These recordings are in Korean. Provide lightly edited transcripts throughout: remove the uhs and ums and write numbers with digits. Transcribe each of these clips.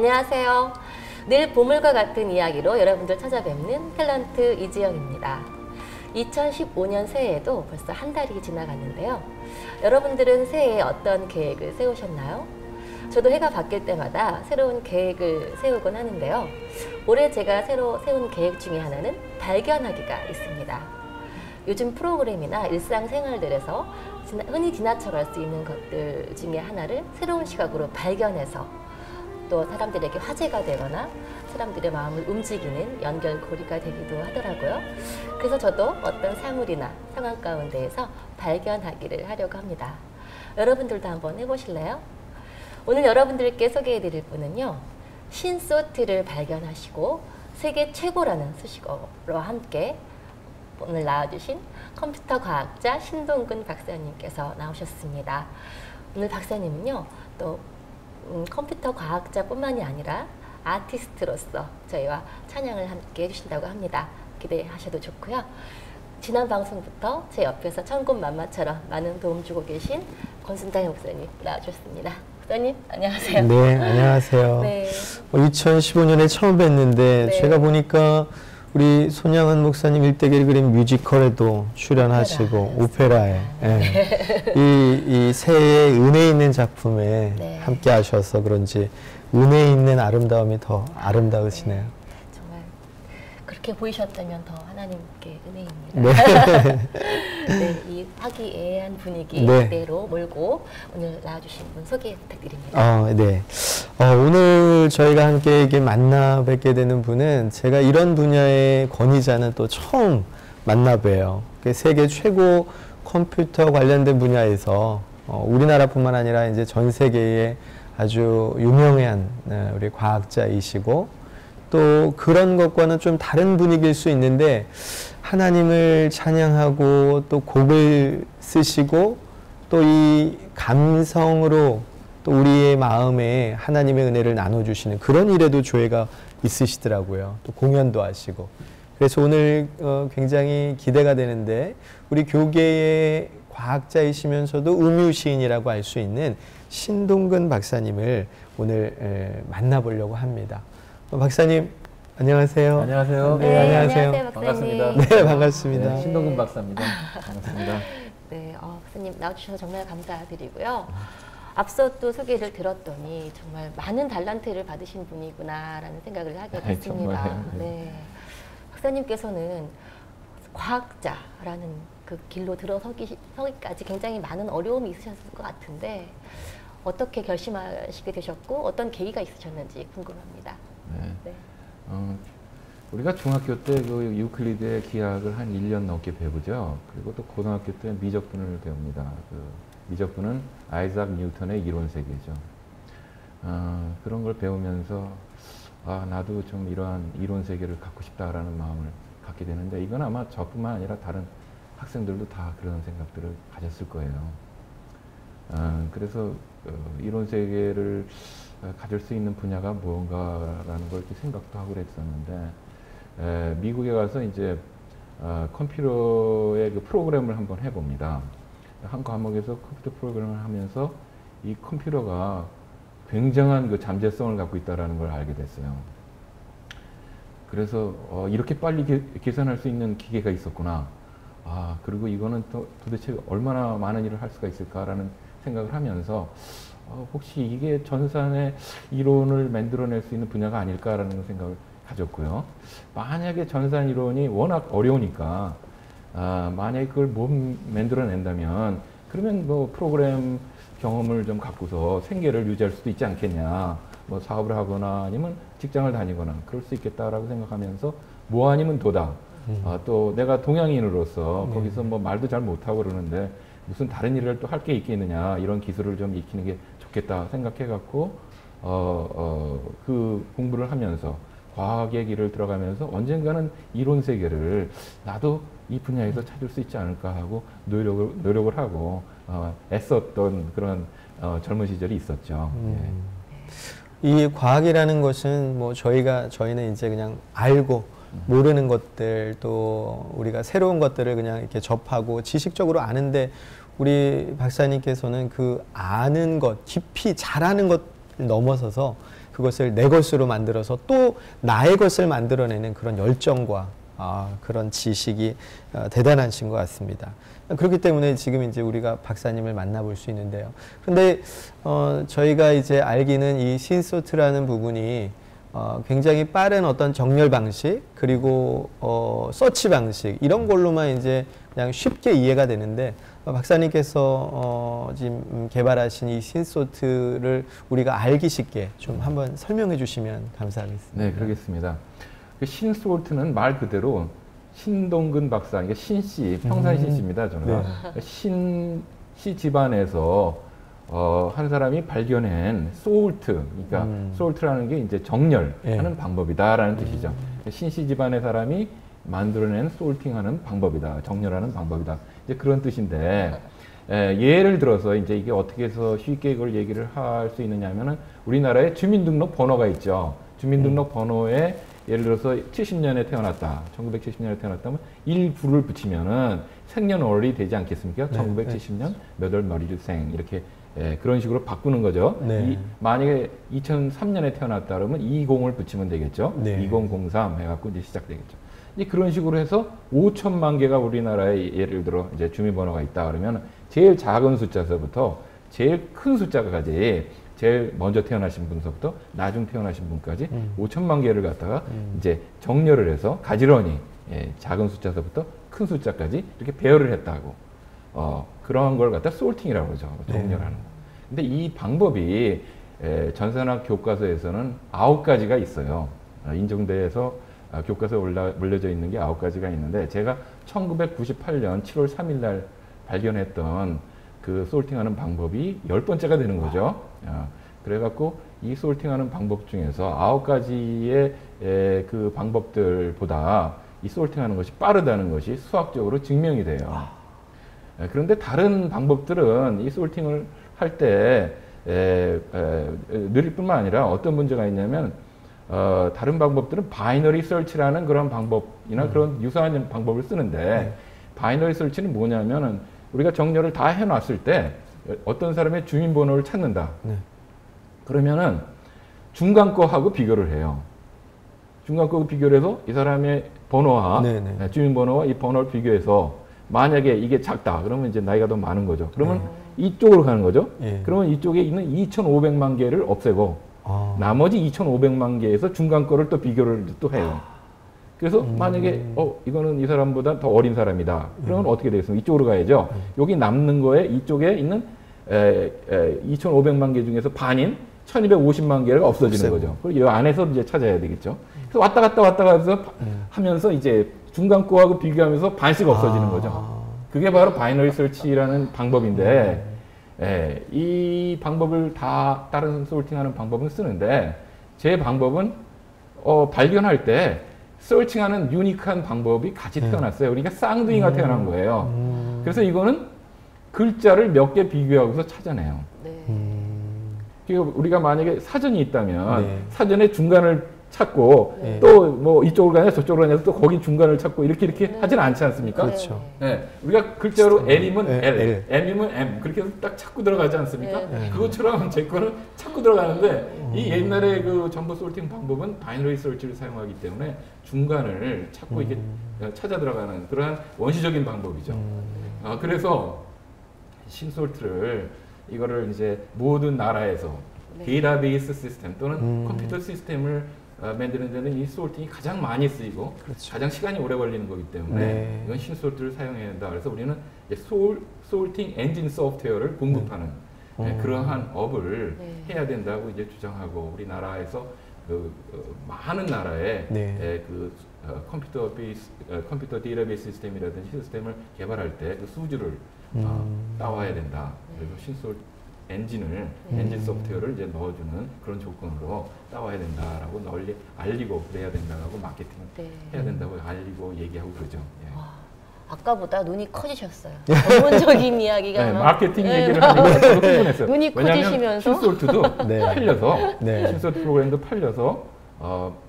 안녕하세요. 늘 보물과 같은 이야기로 여러분들 찾아뵙는 탤런트 이지영입니다. 2015년 새해에도 벌써 한 달이 지나갔는데요. 여러분들은 새해에 어떤 계획을 세우셨나요? 저도 해가 바뀔 때마다 새로운 계획을 세우곤 하는데요. 올해 제가 새로 세운 계획 중에 하나는 발견하기가 있습니다. 요즘 프로그램이나 일상생활들에서 흔히 지나쳐갈 수 있는 것들 중에 하나를 새로운 시각으로 발견해서 또 사람들에게 화제가 되거나 사람들의 마음을 움직이는 연결고리가 되기도 하더라고요. 그래서 저도 어떤 사물이나 상황 가운데에서 발견하기를 하려고 합니다. 여러분들도 한번 해보실래요? 오늘 여러분들께 소개해드릴 분은요, 신소트를 발견하시고 세계 최고라는 수식어로 함께 오늘 나와주신 컴퓨터 과학자 신동근 박사님께서 나오셨습니다. 오늘 박사님은요, 또 컴퓨터 과학자뿐만이 아니라 아티스트로서 저희와 찬양을 함께 해주신다고 합니다. 기대하셔도 좋고요. 지난 방송부터 제 옆에서 천군만마처럼 많은 도움 주고 계신 권순장 목사님 나와주셨습니다. 목사님 안녕하세요. 네, 안녕하세요. 네. 2015년에 처음 뵀는데 네. 제가 보니까 우리 손양은 목사님 일대기를 그린 뮤지컬에도 출연하시고 오페라에 네. 이 새해에 은혜 있는 작품에 네. 함께 하셔서 그런지 은혜 있는 아름다움이 더 아름다우시네요. 네. 정말 그렇게 보이셨다면 더 하나님께 은혜입니다. 네. 네, 이 화기애애한 분위기 네. 그대로 몰고 오늘 나와주신 분 소개 부탁드립니다. 네. 오늘 저희가 함께 이렇게 만나 뵙게 되는 분은 제가 이런 분야의 권위자는 또 처음 만나 뵈요. 세계 최고 컴퓨터 관련된 분야에서 우리나라뿐만 아니라 이제 전 세계에 아주 유명한 우리 과학자이시고 또 그런 것과는 좀 다른 분위기일 수 있는데 하나님을 찬양하고 또 곡을 쓰시고 또 이 감성으로 또 우리의 마음에 하나님의 은혜를 나눠주시는 그런 일에도 조예가 있으시더라고요. 또 공연도 하시고. 그래서 오늘 굉장히 기대가 되는데 우리 교계의 과학자이시면서도 음유시인이라고 할 수 있는 신동근 박사님을 오늘 만나보려고 합니다. 박사님 안녕하세요. 안녕하세요. 네, 안녕하세요. 반갑습니다. 네, 반갑습니다. 네, 신동근 박사입니다. 반갑습니다. 네, 박사님 나와주셔서 정말 감사드리고요. 앞서 또 소개를 들었더니 정말 많은 달란트를 받으신 분이구나라는 생각을 하게 됐습니다. 정말요? 네. 박사님께서는 과학자라는 그 길로 들어서기까지 굉장히 많은 어려움이 있으셨을 것 같은데 어떻게 결심하시게 되셨고 어떤 계기가 있으셨는지 궁금합니다. 네. 네. 우리가 중학교 때 그 유클리드의 기하학을 한 1년 넘게 배우죠. 그리고 또 고등학교 때 미적분을 배웁니다. 그 미적분은 아이작 뉴턴의 이론 세계죠. 그런 걸 배우면서 나도 좀 이러한 이론 세계를 갖고 싶다라는 마음을 갖게 되는데 이건 아마 저뿐만 아니라 다른 학생들도 다 그런 생각들을 가졌을 거예요. 그래서 이론 세계를 가질 수 있는 분야가 무언가라는 걸 이렇게 생각도 하고 그랬었는데 미국에 가서 이제 컴퓨터의 그 프로그램을 한번 해봅니다. 한 과목에서 컴퓨터 프로그램을 하면서 이 컴퓨터가 굉장한 그 잠재성을 갖고 있다는 걸 알게 됐어요. 그래서 이렇게 빨리 계산할 수 있는 기계가 있었구나. 그리고 이거는 또 도대체 얼마나 많은 일을 할 수가 있을까라는 생각을 하면서 혹시 이게 전산의 이론을 만들어낼 수 있는 분야가 아닐까라는 생각을 가졌고요. 만약에 전산 이론이 워낙 어려우니까 만약에 그걸 못 만들어낸다면 그러면 뭐 프로그램 경험을 좀 갖고서 생계를 유지할 수도 있지 않겠냐. 뭐 사업을 하거나 아니면 직장을 다니거나 그럴 수 있겠다라고 생각하면서 뭐 아니면 도다. 또 내가 동양인으로서 거기서 뭐 말도 잘 못하고 그러는데 무슨 다른 일을 또 할 게 있겠느냐 이런 기술을 좀 익히는 게 좋겠다 생각해 갖고 그 공부를 하면서 과학의 길을 들어가면서 언젠가는 이론 세계를 나도 이 분야에서 찾을 수 있지 않을까 하고 노력을 하고 애썼던 그런 젊은 시절이 있었죠. 이 과학이라는 것은 뭐 저희는 이제 그냥 알고 모르는 것들 또 우리가 새로운 것들을 그냥 이렇게 접하고 지식적으로 아는데 우리 박사님께서는 그 아는 것, 깊이 잘하는 것 넘어서서 그것을 내 것으로 만들어서 또 나의 것을 만들어내는 그런 열정과 그런 지식이 대단하신 것 같습니다. 그렇기 때문에 지금 이제 우리가 박사님을 만나볼 수 있는데요. 그런데 저희가 이제 알기는 이 신소트라는 부분이 굉장히 빠른 어떤 정렬 방식 그리고 서치 방식 이런 걸로만 이제 그냥 쉽게 이해가 되는데 박사님께서 지금 개발하신 이 신소트를 우리가 알기 쉽게 좀 한번 설명해 주시면 감사하겠습니다. 네, 그러겠습니다. 그 신소트는 말 그대로 신동근 박사, 이게 신씨, 평산신 씨입니다. 저는 네. 신씨 집안에서 한 사람이 발견한 소울트, 그러니까 소울트라는 게 이제 정렬하는 방법이다라는 뜻이죠. 신씨 집안의 사람이 만들어낸 소울팅하는 방법이다, 정렬하는 방법이다. 이제 그런 뜻인데, 예를 들어서 이제 이게 어떻게 해서 쉽게 이걸 얘기를 할 수 있느냐면은 우리나라에 주민등록 번호가 있죠. 주민등록 번호에 예를 들어서 70년에 태어났다, 1970년에 태어났다면 19를 붙이면은 생년월일이 되지 않겠습니까? 네, 1970년 몇 월 며칠생 이렇게 그런 식으로 바꾸는 거죠. 네. 만약에 2003년에 태어났다 그러면 20을 붙이면 되겠죠. 네. 2003 해갖고 이제 시작되겠죠. 이제 그런 식으로 해서 5천만 개가 우리나라에 예를 들어 이제 주민번호가 있다 그러면 제일 작은 숫자서부터 제일 큰 숫자까지 제일 먼저 태어나신 분서부터 나중 태어나신 분까지 5천만 개를 갖다가 이제 정렬을 해서 가지런히 작은 숫자서부터 큰 숫자까지 이렇게 배열을 했다고 그런 걸 갖다 솔팅이라고 그러죠. 정렬하는 거. 근데 이 방법이 전산학 교과서에서는 9가지가 있어요. 인정대에서 교과서에 올려져 있는 게 9가지가 있는데 제가 1998년 7월 3일 날 발견했던 그 솔팅하는 방법이 10번째가 되는 거죠. 그래갖고 이 솔팅하는 방법 중에서 9가지의 그 방법들보다 이 솔팅하는 것이 빠르다는 것이 수학적으로 증명이 돼요. 그런데 다른 방법들은 이 솔팅을 할 때 느릴 뿐만 아니라 어떤 문제가 있냐면 다른 방법들은 바이너리 설치라는 그런 방법이나 그런 유사한 방법을 쓰는데 바이너리 설치는 뭐냐면은 우리가 정렬을 다 해놨을 때 어떤 사람의 주민번호를 찾는다. 네. 그러면은 중간 거하고 비교를 해요. 중간 거하고 비교를 해서 이 사람의 번호와 주민번호와 이 번호를 비교해서 만약에 이게 작다. 그러면 이제 나이가 더 많은 거죠. 그러면 이쪽으로 가는 거죠. 그러면 이쪽에 있는 2,500만 개를 없애고 나머지 2,500만 개에서 중간 거를 또 비교를 또 해요. 그래서 만약에 이거는 이 사람보다 더 어린 사람이다. 그러면 어떻게 되겠습니까? 이쪽으로 가야죠. 여기 남는 거에 이쪽에 있는 2,500만 개 중에서 반인 1,250만 개가 없어지는 거죠. 그리고 이 안에서 이제 찾아야 되겠죠. 그래서 왔다 갔다 하면서 이제 중간 거하고 비교하면서 반씩 없어지는 거죠. 그게 바로 바이너리 설치라는 방법인데 이 방법을 다 다른 솔팅하는 방법은 쓰는데 제 방법은 발견할 때 설칭하는 유니크한 방법이 같이 태어났어요. 그러니까 쌍둥이가 태어난 거예요. 그래서 이거는 글자를 몇 개 비교하고서 찾아내요. 그리고 우리가 만약에 사전이 있다면 사전에 중간을 찾고 또 뭐 이쪽으로 가냐 저쪽으로 가냐 또 거기 중간을 찾고 이렇게 하지는 않지 않습니까? 그렇죠. 우리가 글자로 L이면 L, M이면 M 그렇게 해서 딱 찾고 들어가지 않습니까? 그것처럼 제 거는 찾고 들어가는데 이 옛날에 그 정보 솔팅 방법은 바이너리 설치를 사용하기 때문에 중간을 찾고 이렇게 찾아 들어가는 그러한 원시적인 방법이죠. 그래서 신솔트를 이거를 이제 모든 나라에서 데이터베이스 시스템 또는 컴퓨터 시스템을 만드는 데는 이 솔팅이 가장 많이 쓰이고 가장 시간이 오래 걸리는 거기 때문에 이건 신솔트를 사용해야 한다. 그래서 우리는 솔팅 엔진 소프트웨어를 공급하는 그러한 업을 해야 된다고 이제 주장하고 우리나라에서 많은 나라에 컴퓨터 데이터베이스 시스템이라든지 시스템을 개발할 때 그 수주를 따와야 된다. 그래서 신솔 엔진 소프트웨어를 이제 넣어주는 그런 조건으로 따와야 된다라고 널리 알리고 그래야 된다고 마케팅을 해야 된다고 알리고 얘기하고 그러죠. 아까보다 눈이 커지셨어요. 전문적인 이야기가 마케팅 얘기를 하니까 저도 흥분했어요. 눈이 커지시면서 신솔트도 팔려서 신솔트 프로그램도 팔려서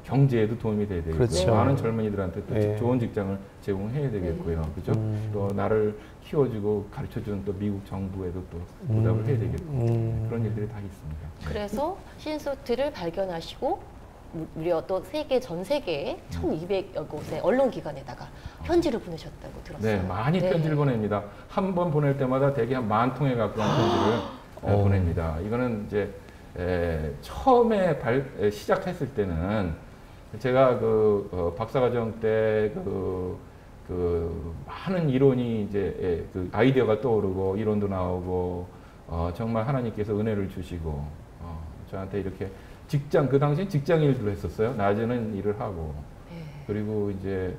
경제에도 도움이 돼야 되겠고요. 그렇죠. 많은 젊은이들한테 또 예. 좋은 직장을 제공해야 되겠고요. 그죠? 또 나를 키워주고 가르쳐주는 또 미국 정부에도 또 보답을 해야 되겠고 그런 일들이 다 있습니다. 그래서 신소트를 발견하시고 무려 또 전 세계에 1200여 곳의 언론기관에다가 편지를 보내셨다고 들었어요. 네, 많이 네. 편지를 보냅니다. 한 번 보낼 때마다 대개 한 10,000통에 가까운 편지를 보냅니다. 이거는 이제 처음에 시작했을 때는 제가 박사과정 때 많은 이론이 이제 그 아이디어가 떠오르고 이론도 나오고 정말 하나님께서 은혜를 주시고 저한테 이렇게 그 당시엔 직장 일도 했었어요. 낮에는 일을 하고 네. 그리고 이제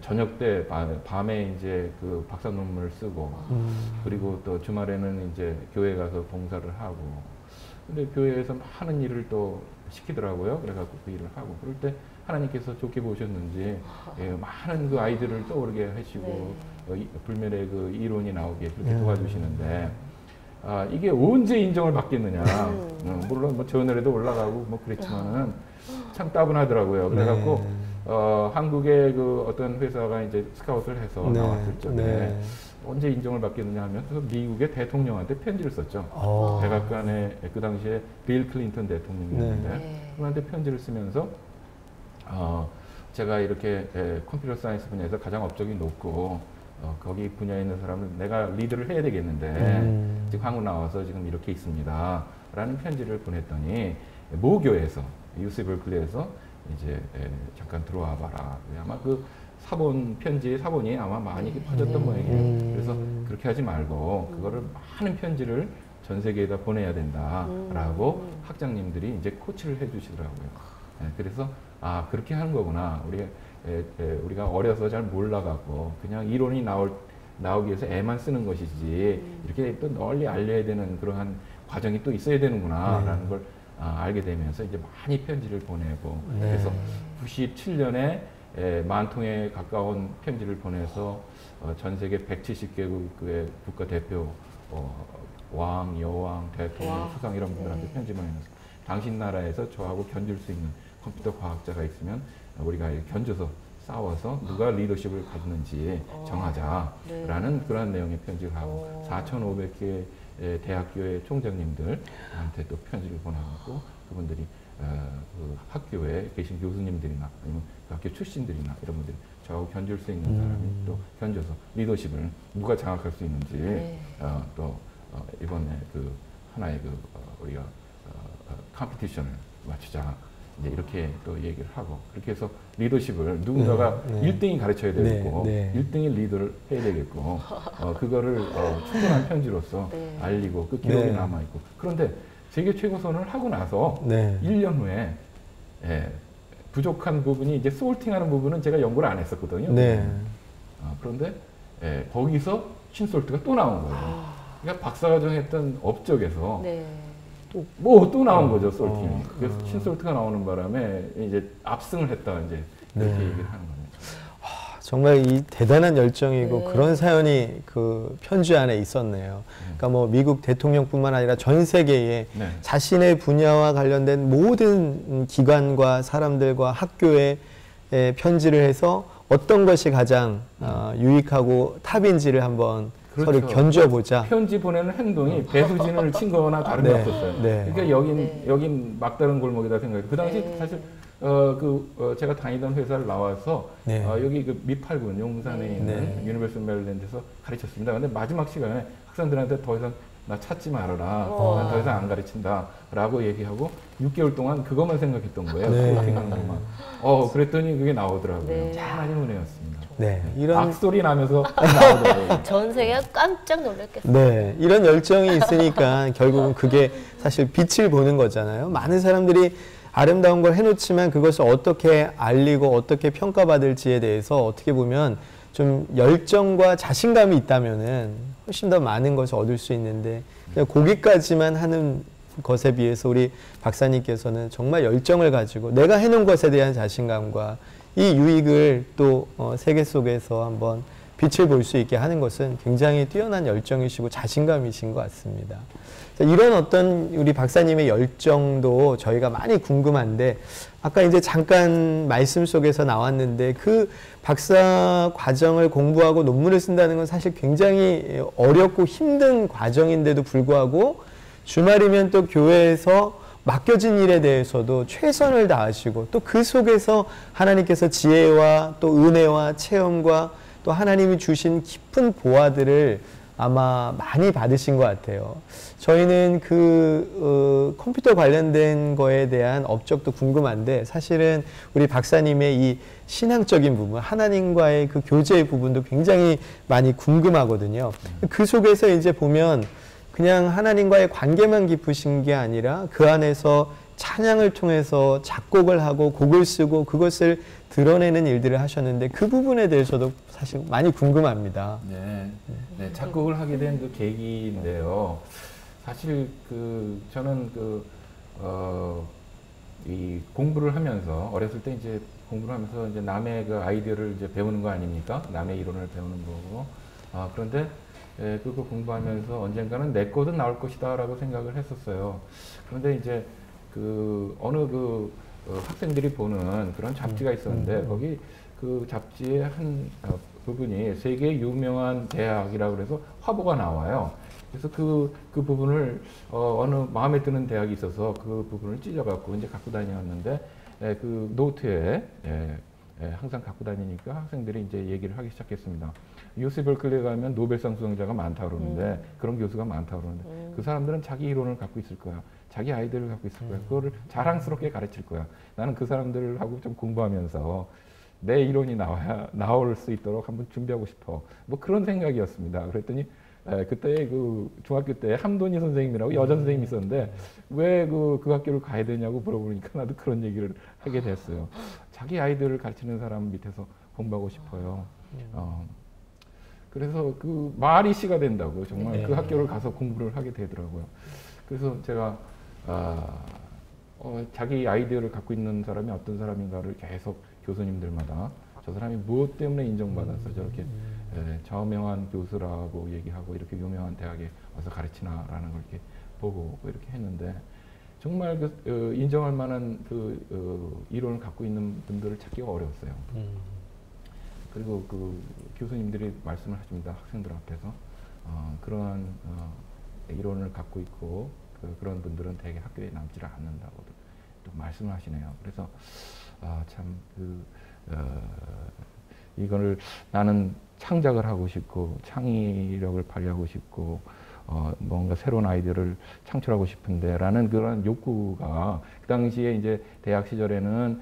저녁 때 밤에 이제 그 박사 논문을 쓰고 그리고 또 주말에는 이제 교회 가서 봉사를 하고 근데 교회에서 많은 일을 또 시키더라고요. 그래갖고 그 일을 하고 그럴 때 하나님께서 좋게 보셨는지 많은 그 아이들을 떠오르게 하시고 불멸의 그 이론이 나오게 그렇게 도와주시는데 이게 언제 인정을 받겠느냐. 물론 뭐 저널에도 올라가고 뭐 그랬지만은 참 따분하더라고요. 그래갖고 한국의 그 어떤 회사가 이제 스카웃을 해서 나왔을 적에 언제 인정을 받겠느냐 하면서 미국의 대통령한테 편지를 썼죠. 백악관에 그 당시에 빌 클린턴 대통령이었는데 그분한테 편지를 쓰면서 제가 이렇게 컴퓨터 사이언스 분야에서 가장 업적이 높고 거기 분야에 있는 사람을 내가 리드를 해야 되겠는데 지금 한국 나와서 지금 이렇게 있습니다. 라는 편지를 보냈더니 모교에서 UC 버클리에서 이제 잠깐 들어와 봐라. 아마 그 사본이 아마 많이 퍼졌던 모양이에요. 그래서 그렇게 하지 말고 그거를 많은 편지를 전 세계에다 보내야 된다라고 학장님들이 이제 코치를 해주시더라고요. 그래서 그렇게 하는 거구나. 우리가 어려서 잘 몰라갖고 그냥 이론이 나오기 위해서 애만 쓰는 것이지 이렇게 또 널리 알려야 되는 그러한 과정이 또 있어야 되는구나라는 걸 알게 되면서 이제 많이 편지를 보내고 그래서 97년에 10,000통에 가까운 편지를 보내서 전 세계 170개국의 국가대표 왕, 여왕, 대통령, 수상 이런 분들한테 편지 보내면서 당신 나라에서 저하고 견줄 수 있는 컴퓨터 과학자가 있으면 우리가 견줘서 싸워서 누가 리더십을 갖는지 정하자라는 그런 내용의 편지를 하고 4,500개 대학교의 총장님들한테 또 편지를 보내고 그분들이 그 학교에 계신 교수님들이나 아니면 그 학교 출신들이나 이런 분들이 저하고 견줄 수 있는 사람이 또 견줘서 리더십을 누가 장악할 수 있는지 또 이번에 그 하나의 우리가 컴피티션을 맞추자. 이제 이렇게 또 얘기를 하고 그렇게 해서 리더십을 누군가가 1등이 가르쳐야 되겠고 1등이 리더를 해야 되겠고 그거를 충분한 편지로서 알리고 그 기록이 남아있고 그런데 세계 최고선을 하고 나서 1년 후에 부족한 부분이 이제 소울팅하는 부분은 제가 연구를 안 했었거든요. 그런데 거기서 신솔트가 또 나온 거예요. 그러니까 박사과정 했던 업적에서 또 나온 거죠, 솔팅이. 그래서 신솔트가 나오는 바람에 이제 압승을 했다, 이제 그렇게 얘기를 하는 겁니다. 정말 이 대단한 열정이고 그런 사연이 그 편지 안에 있었네요. 그러니까 뭐 미국 대통령뿐만 아니라 전 세계에 자신의 분야와 관련된 모든 기관과 사람들과 학교에 편지를 해서 어떤 것이 가장 유익하고 탑인지를 한번 서로 견줘보자. 편지 보내는 행동이 배수진을 친 거나 다름이 없었어요. 그러니까 여긴 막다른 골목이다 생각해요. 그 당시 사실 제가 다니던 회사를 나와서 여기 그 미팔군 용산에 있는 유니버시티 메릴랜드에서 가르쳤습니다. 근데 마지막 시간에 학생들한테 더 이상 나 찾지 말아라. 난 더 이상 안 가르친다. 라고 얘기하고 6개월 동안 그것만 생각했던 거예요. 소팅하는 것만. 그랬더니 그게 나오더라고요. 하나님 은혜였습니다. 이런 악소리 나면서 나오더라고요. 전 세계가 깜짝 놀랐겠어요. 이런 열정이 있으니까 결국은 그게 사실 빛을 보는 거잖아요. 많은 사람들이 아름다운 걸 해놓지만 그것을 어떻게 알리고 어떻게 평가받을지에 대해서 어떻게 보면 좀 열정과 자신감이 있다면은 훨씬 더 많은 것을 얻을 수 있는데 그냥 거기까지만 하는 것에 비해서 우리 박사님께서는 정말 열정을 가지고 내가 해놓은 것에 대한 자신감과 이 유익을 또 세계 속에서 한번 빛을 볼 수 있게 하는 것은 굉장히 뛰어난 열정이시고 자신감이신 것 같습니다. 자, 이런 어떤 우리 박사님의 열정도 저희가 많이 궁금한데 아까 이제 잠깐 말씀 속에서 나왔는데 그 박사 과정을 공부하고 논문을 쓴다는 건 사실 굉장히 어렵고 힘든 과정인데도 불구하고 주말이면 또 교회에서 맡겨진 일에 대해서도 최선을 다하시고 또 그 속에서 하나님께서 지혜와 또 은혜와 체험과 또 하나님이 주신 깊은 보화들을 아마 많이 받으신 것 같아요. 저희는 컴퓨터 관련된 거에 대한 업적도 궁금한데 사실은 우리 박사님의 이 신앙적인 부분, 하나님과의 그 교제의 부분도 굉장히 많이 궁금하거든요. 그 속에서 이제 보면 그냥 하나님과의 관계만 깊으신 게 아니라 그 안에서 찬양을 통해서 작곡을 하고 곡을 쓰고 그것을 드러내는 일들을 하셨는데 그 부분에 대해서도 사실 많이 궁금합니다. 네, 작곡을 하게 된 그 계기인데요. 사실 저는 이 공부를 하면서 어렸을 때 이제 공부를 하면서 이제 남의 그 아이디어를 이제 배우는 거 아닙니까? 남의 이론을 배우는 거고. 그런데 그거 공부하면서 언젠가는 내 것도 나올 것이다라고 생각을 했었어요. 그런데 이제 어느 학생들이 보는 그런 잡지가 있었는데 거기 그 잡지의 한 부분이 세계 유명한 대학이라고 그래서 화보가 나와요. 그래서 그 부분을 어느 마음에 드는 대학이 있어서 그 부분을 찢어갖고 이제 갖고 다녔는데 그 노트에 항상 갖고 다니니까 학생들이 이제 얘기를 하기 시작했습니다. UC berkeley 가면 노벨상 수상자가 많다 그러는데 그런 교수가 많다 그러는데 그 사람들은 자기 이론을 갖고 있을 거야. 자기 아이디어를 갖고 있을 거야. 그거를 자랑스럽게 가르칠 거야. 나는 그 사람들하고 좀 공부하면서 내 이론이 나올 수 있도록 한번 준비하고 싶어. 뭐 그런 생각이었습니다. 그랬더니 그때 중학교 때 함돈이 선생님이라고 여자 선생님이 있었는데 왜 그 학교를 가야 되냐고 물어보니까 나도 그런 얘기를 하게 됐어요. 자기 아이들을 가르치는 사람 밑에서 공부하고 싶어요. 그래서 그 말이 씨가 된다고 정말 그 학교를 가서 공부를 하게 되더라고요. 그래서 제가 자기 아이디어를 갖고 있는 사람이 어떤 사람인가를 계속 교수님들마다 저 사람이 무엇 때문에 인정받아서 저렇게 저명한 교수라고 얘기하고 이렇게 유명한 대학에 와서 가르치나라는 걸 이렇게 보고 이렇게 했는데 정말 인정할 만한 이론을 갖고 있는 분들을 찾기가 어려웠어요. 그리고 교수님들이 말씀을 하십니다. 학생들 앞에서 그러한 이론을 갖고 있고 그런 분들은 대개 학교에 남지를 않는다고 또 말씀을 하시네요. 그래서 참 이거를 나는 창작을 하고 싶고 창의력을 발휘하고 싶고 뭔가 새로운 아이디어를 창출하고 싶은데 라는 그런 욕구가 그 당시에 이제 대학 시절에는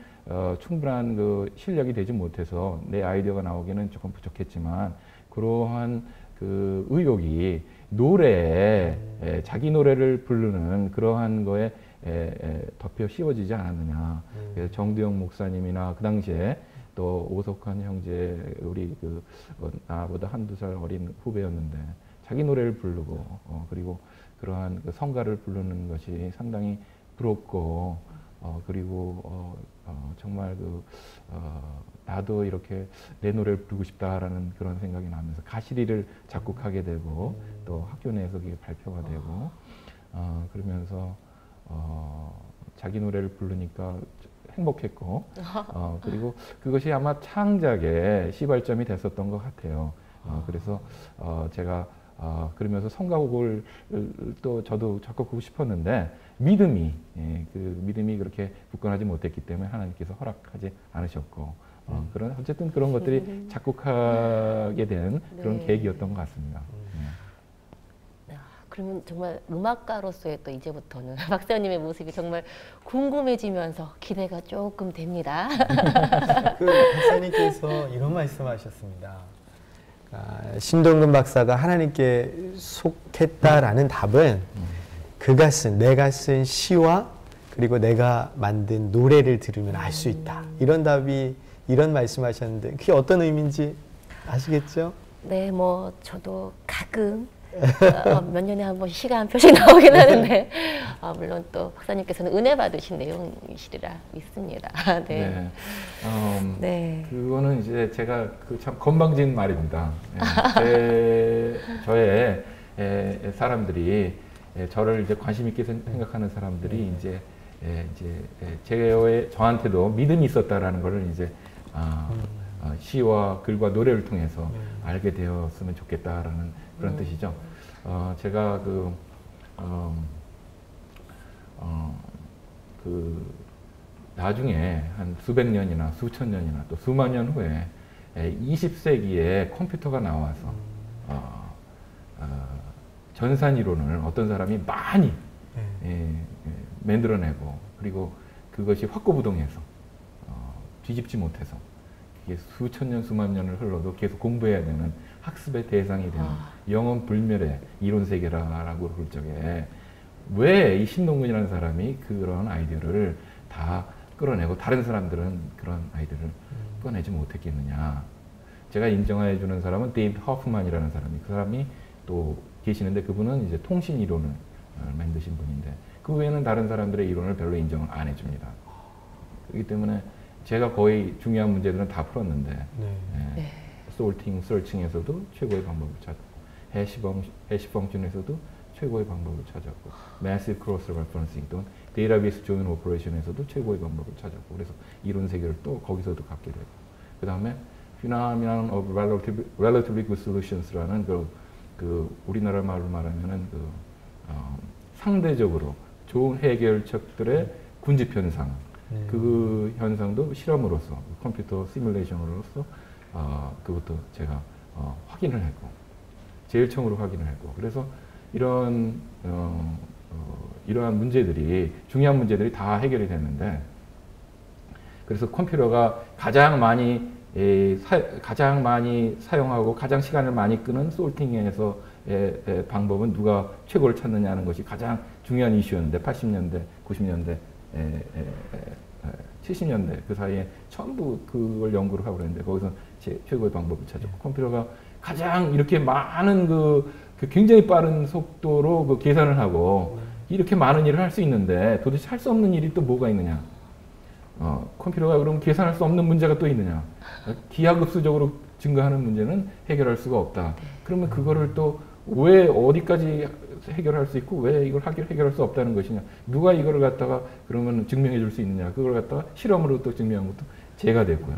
충분한 실력이 되지 못해서 내 아이디어가 나오기는 조금 부족했지만 그러한 의욕이 노래에 자기 노래를 부르는 그러한 거에 덮여 씌워지지 않았느냐. 정두영 목사님이나 그 당시에 또 오석환 형제 우리 나보다 한두 살 어린 후배였는데 자기 노래를 부르고 그리고 그러한 성가를 부르는 것이 상당히 부럽고 그리고 정말 나도 이렇게 내 노래를 부르고 싶다라는 그런 생각이 나면서 가시리를 작곡하게 되고 또 학교 내에서 그게 발표가 되고 그러면서 자기 노래를 부르니까 행복했고 그리고 그것이 아마 창작의 시발점이 됐었던 것 같아요. 그래서 제가 그러면서 성가곡을 또 저도 작곡하고 싶었는데 믿음이 믿음이 그렇게 굳건하지 못했기 때문에 하나님께서 허락하지 않으셨고 어쨌든 그런 것들이 작곡하게 된 그런 계기였던 것 같습니다. 그러면 정말 음악가로서의 또 이제부터는 박사님의 모습이 정말 궁금해지면서 기대가 조금 됩니다. 그 박사님께서 이런 말씀하셨습니다. 신동근 박사가 하나님께 속했다라는 답은 그가 내가 쓴 시와 그리고 내가 만든 노래를 들으면 알 수 있다. 이런 말씀하셨는데 그게 어떤 의미인지 아시겠죠? 네, 뭐 저도 가끔 몇 년에 한 번씩 시가 한 표씩 나오긴 하는데 물론 또 박사님께서는 은혜 받으신 내용이시리라 믿습니다. 네. 네. 그거는 이제 제가 참 건방진 말입니다. 저의 사람들이 저를 이제 관심 있게 생각하는 사람들이 이제 저한테도 믿음이 있었다라는 것을 이제 시와 글과 노래를 통해서 알게 되었으면 좋겠다라는 그런 뜻이죠. 제가 나중에 한 수백 년이나 수천 년이나 또 수만 년 후에 20세기에 컴퓨터가 나와서 전산 이론을 어떤 사람이 많이 만들어내고 그리고 그것이 확고부동해서 뒤집지 못해서 이게 수천 년 수만 년을 흘러도 계속 공부해야 되는 학습의 대상이 되는 영원 불멸의 이론 세계라고 그럴 적에 왜 이 신동근이라는 사람이 그런 아이디어를 다 끌어내고 다른 사람들은 그런 아이디어를 꺼내지 못했겠느냐. 제가 인정해 주는 사람은 데이비드 허프만이라는 사람이 그 사람이 또 계시는데 그분은 이제 통신 이론을 만드신 분인데 그 외에는 다른 사람들의 이론을 별로 인정을 안 해줍니다. 그렇기 때문에 제가 거의 중요한 문제들은 다 풀었는데 소르팅, 서칭에서도 최고의 방법을 찾았고 해시 펑션에서도 최고의 방법을 찾았고 Massive Cross Referencing 또는 데이터베이스 조인 오퍼레이션에서도 최고의 방법을 찾았고 그래서 이론 세계를 또 거기서도 갖게 되고 그 다음에 Phenomenon of Relatively Good Solutions라는 그 우리나라 말로 말하면은 상대적으로 좋은 해결책들의 군집 현상 그 현상도 실험으로서 컴퓨터 시뮬레이션으로서 그것도 제가 확인을 했고 제일 처음으로 확인을 했고 그래서 이러한 문제들이 중요한 문제들이 다 해결이 됐는데 그래서 컴퓨터가 가장 많이 사용하고 가장 시간을 많이 끄는 솔팅에서의 방법은 누가 최고를 찾느냐는 것이 가장 중요한 이슈였는데 80년대, 90년대, 70년대 그 사이에 전부 그걸 연구를 하고 그랬는데 거기서 최고의 방법을 찾았고 컴퓨터가 가장 이렇게 많은 그 굉장히 빠른 속도로 그 계산을 하고 이렇게 많은 일을 할 수 있는데 도대체 할 수 없는 일이 또 뭐가 있느냐? 컴퓨터가 그럼 계산할 수 없는 문제가 또 있느냐? 기하급수적으로 증가하는 문제는 해결할 수가 없다. 그러면 그거를 또 왜 어디까지 해결할 수 있고 왜 이걸 해결할 수 없다는 것이냐? 누가 이거를 갖다가 그러면 증명해 줄 수 있느냐? 그걸 갖다가 실험으로 또 증명한 것도 제가 됐고요.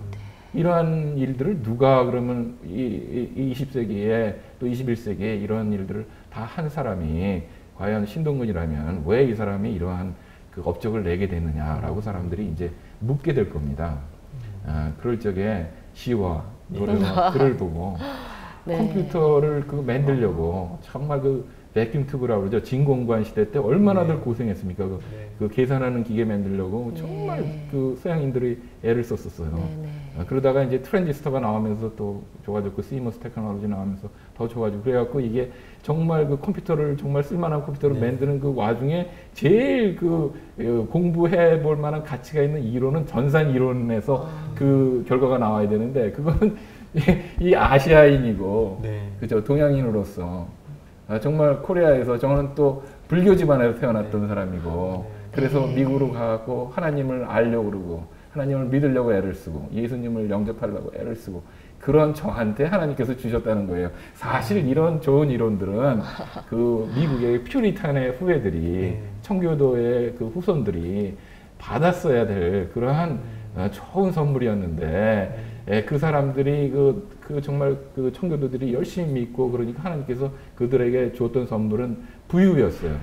이러한 일들을 누가 그러면 이 20세기에 또 21세기에 이러한 일들을 다 한 사람이 과연 신동근이라면 왜 이 사람이 이러한 그 업적을 내게 됐느냐라고 사람들이 이제 묻게 될 겁니다. 그럴 적에 시와 노래와 글을 보고 컴퓨터를 만들려고 정말 그 베큐um 튜브라고 그러죠. 진공관 시대 때 얼마나들 고생했습니까? 그 계산하는 기계 만들려고 정말 그 서양인들이 애를 썼었어요. 그러다가 이제 트랜지스터가 나오면서 또 좋아졌고 시머스 테크놀로지 나오면서 더 좋아지고 그래갖고 이게 정말 그 컴퓨터를 정말 쓸만한 컴퓨터를 만드는 그 와중에 제일 공부해 볼 만한 가치가 있는 이론은 전산 이론에서 그 결과가 나와야 되는데 그거는 이 아시아인이고 그죠 동양인으로서 정말 코리아에서 저는 또 불교 집안에서 태어났던 사람이고 그래서 미국으로 가고 하나님을 알려고 그러고 하나님을 믿으려고 애를 쓰고 예수님을 영접하려고 애를 쓰고 그런 저한테 하나님께서 주셨다는 거예요. 사실 이런 좋은 이론들은 그 미국의 퓨리탄의 후예들이 청교도의 그 후손들이 받았어야 될 그러한 좋은 선물이었는데 그 사람들이 정말 그 청교도들이 열심히 믿고 그러니까 하나님께서 그들에게 줬던 선물은 부유였어요.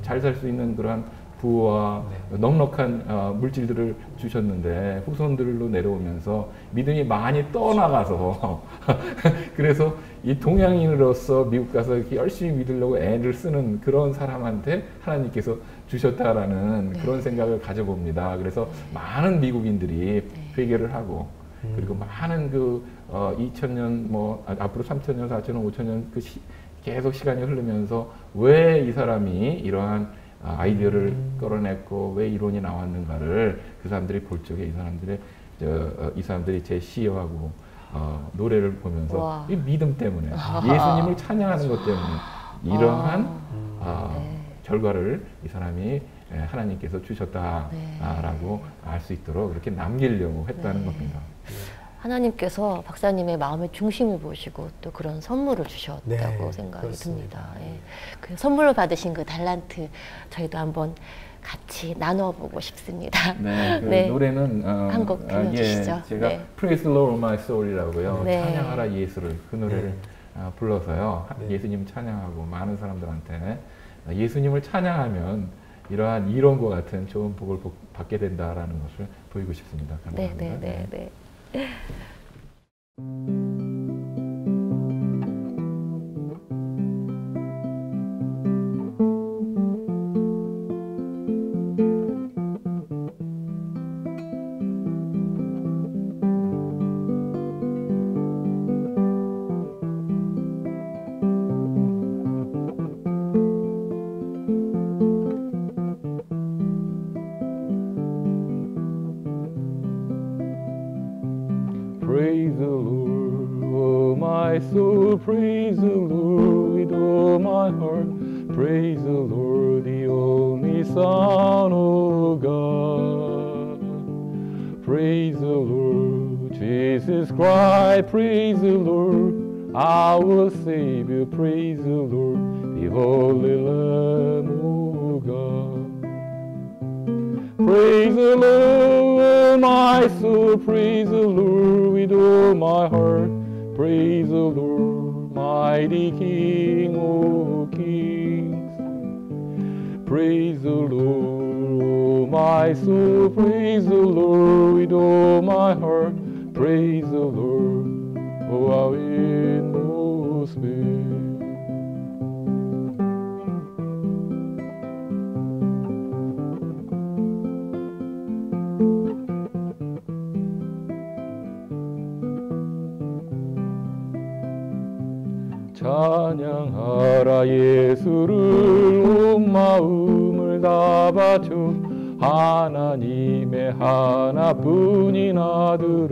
잘 살 수 있는 그러한 부와 넉넉한 물질들을 주셨는데 후손들로 내려오면서 믿음이 많이 떠나가서 그래서 이 동양인으로서 미국 가서 이렇게 열심히 믿으려고 애를 쓰는 그런 사람한테 하나님께서 주셨다라는 그런 생각을 가져봅니다. 그래서 많은 미국인들이 회개를 하고 그리고 많은 2000년 앞으로 3000년, 4000년, 5000년 계속 시간이 흐르면서 왜 이 사람이 이러한 아이디어를 끌어냈고 왜 이론이 나왔는가를 그 사람들이 볼 적에 이 사람들이 제 시하고 노래를 보면서 이 믿음 때문에 예수님을 찬양하는 것 때문에 이러한 결과를 이 사람이 하나님께서 주셨다라고 알 수 있도록 그렇게 남기려고 했다는 겁니다. 하나님께서 박사님의 마음의 중심을 보시고 또 그런 선물을 주셨다고 네, 생각이 그렇습니다. 듭니다. 예. 그 선물로 받으신 그 달란트 저희도 한번 같이 나눠보고 싶습니다. 네, 그 네. 노래는 한곡 들려주시죠. 제가 네. Praise the Lord my soul이라고요. 네. 찬양하라 예수를 그 노래를 불러서요. 네. 예수님 찬양하고 많은 사람들한테 예수님을 찬양하면 이러한 이론과 같은 좋은 복을 받게 된다라는 것을 보이고 싶습니다. 네, 감사합니다. 네, 네, 네. Praise the Lord, oh my soul, praise the Lord with all my heart. Praise the Lord, the only Son of God. Praise the Lord, Jesus Christ, praise the Lord, our Savior, praise the Lord, the Holy Lamb of God. Praise the Lord, oh my soul, praise the Lord with all my heart. Praise the Lord, mighty King of kings. Praise the Lord, oh my soul, praise the Lord with all my heart. Praise the Lord, oh our inmost being. 찬양하라 예수를 온 마음을 다 바쳐 하나님의 하나뿐인 아들을